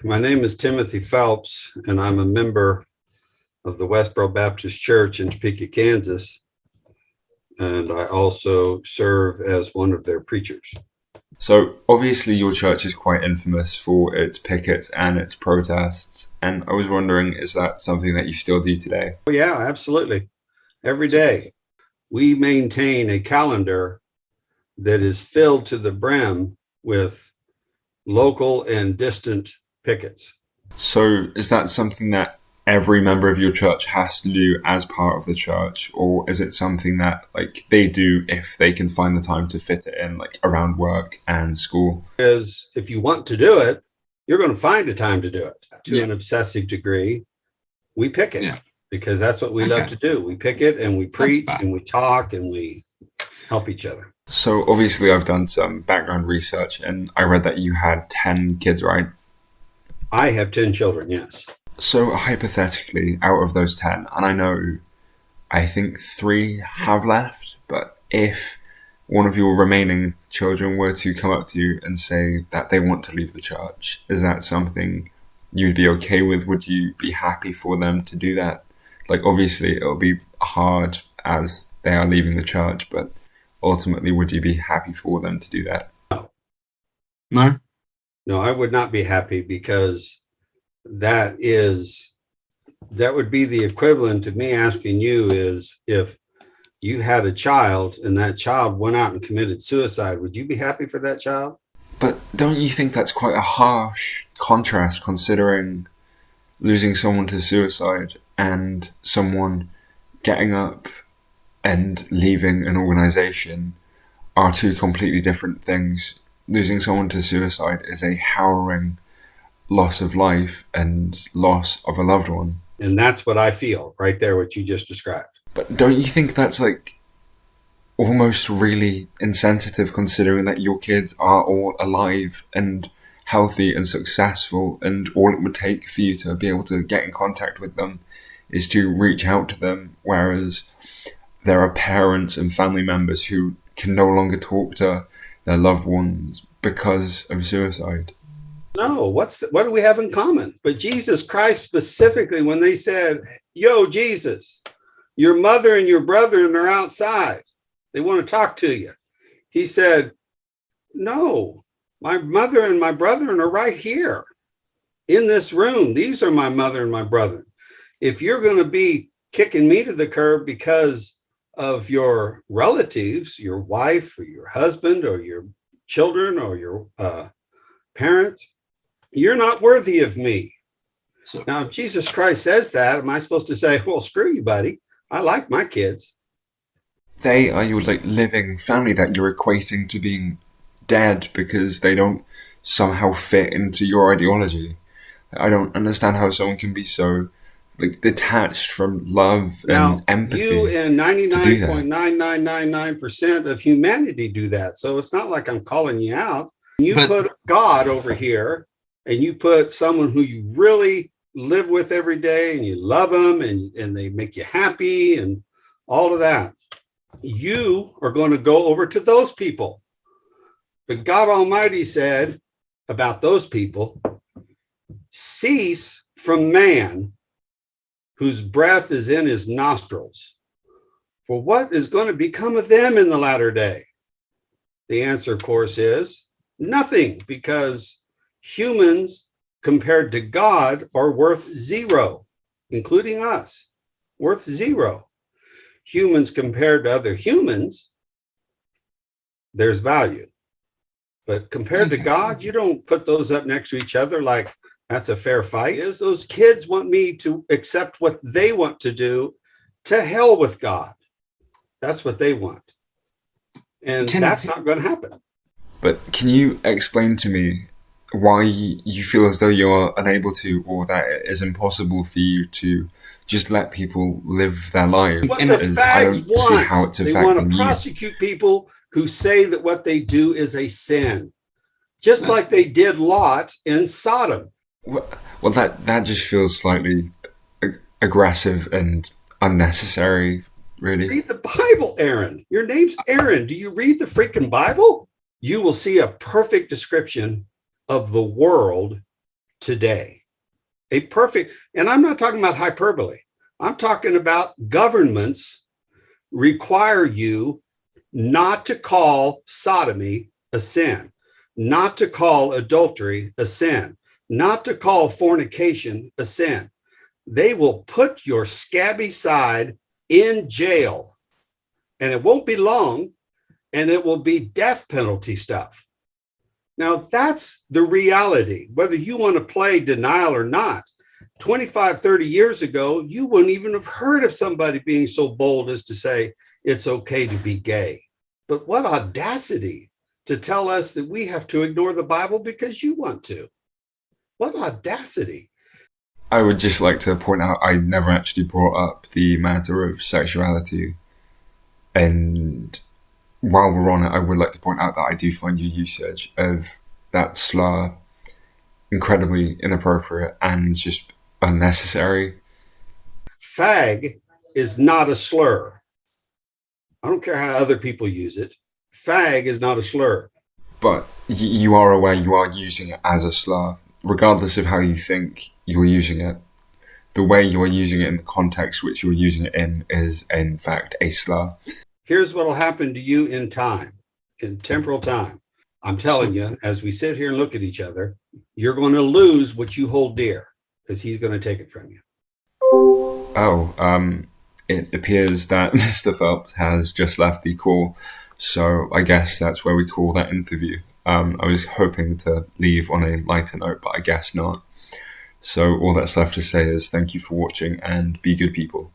My name is Timothy Phelps, and I'm a member of the Westboro Baptist Church in Topeka, Kansas. And I also serve as one of their preachers. So obviously your church is quite infamous for its pickets and its protests. And I was wondering, is that something that you still do today? Oh, yeah, absolutely. Every day we maintain a calendar that is filled to the brim with local and distant pickets. So is that something that every member of your church has to do as part of the church, or is it something that they do if they can find the time to fit it in, around work and school? Because if you want to do it, you're going to find a time to do it. To an obsessive degree, we pick it because that's what we love to do. We pick it and we preach and we talk and we help each other. So obviously I've done some background research and I read that you had 10 kids, right? I have 10 children, yes. So hypothetically, out of those 10, and I think 3 have left, but if one of your remaining children were to come up to you and say that they want to leave the church, is that something you'd be okay with? Would you be happy for them to do that? Obviously it'll be hard as they are leaving the church, but ultimately, would you be happy for them to do that? No? No, I would not be happy because that would be the equivalent to me asking you is if you had a child and that child went out and committed suicide, would you be happy for that child? But don't you think that's quite a harsh contrast considering losing someone to suicide and someone getting up and leaving an organization are two completely different things? Losing someone to suicide is a harrowing loss of life and loss of a loved one. And that's what I feel right there, what you just described. But don't you think that's almost really insensitive considering that your kids are all alive and healthy and successful, and all it would take for you to be able to get in contact with them is to reach out to them, whereas there are parents and family members who can no longer talk to their loved ones because of suicide? No, what do we have in common? But Jesus Christ specifically, when they said, yo, Jesus, your mother and your brethren are outside. They want to talk to you. He said, no, my mother and my brethren are right here in this room. These are my mother and my brethren. If you're going to be kicking me to the curb because of your relatives, your wife or your husband or your children or your parents, you're not worthy of me. So now, if Jesus Christ says that, am I supposed to say, well, screw you, buddy? I like my kids. They are your living family that you're equating to being dead because they don't somehow fit into your ideology. I don't understand how someone can be so detached from love and empathy. You and 99.9999% of humanity do that. So it's not like I'm calling you out. You put God over here and you put someone who you really live with every day and you love them and they make you happy and all of that. You are going to go over to those people. But God Almighty said about those people, cease from man whose breath is in his nostrils. For what is going to become of them in the latter day? The answer, of course, is nothing, because humans compared to God are worth zero, including us, worth zero. Humans compared to other humans, there's value. But compared to God, you don't put those up next to each other like that's a fair fight. Is those kids want me to accept what they want to do, to hell with God. That's what they want. And that's not going to happen. But can you explain to me why you feel as though you're unable to, or that it is impossible for you to just let people live their lives? What the fags want. See how it's affecting they want to prosecute people who say that what they do is a sin, just like they did Lot in Sodom. Well, that just feels slightly aggressive and unnecessary, really. Read the Bible, Aaron. Your name's Aaron. Do you read the freaking Bible? You will see a perfect description of the world today. And I'm not talking about hyperbole. I'm talking about governments require you not to call sodomy a sin, not to call adultery a sin, not to call fornication a sin. They will put your scabby side in jail, and it won't be long, and it will be death penalty stuff. Now, that's the reality, whether you want to play denial or not. 25, 30 years ago, you wouldn't even have heard of somebody being so bold as to say it's okay to be gay. But what audacity to tell us that we have to ignore the Bible because you want to. What audacity. I would just like to point out I never actually brought up the matter of sexuality. And while we're on it, I would like to point out that I do find your usage of that slur incredibly inappropriate and just unnecessary. Fag is not a slur. I don't care how other people use it. Fag is not a slur. But you are aware you are using it as a slur, regardless of how you think you are using it. The way you are using it in the context which you are using it in is, in fact, a slur. Here's what will happen to you in time, in temporal time. I'm telling you, as we sit here and look at each other, you're going to lose what you hold dear because he's going to take it from you. It appears that Mr. Phelps has just left the call, so I guess that's where we call that interview. I was hoping to leave on a lighter note, but I guess not. So all that's left to say is thank you for watching and be good people.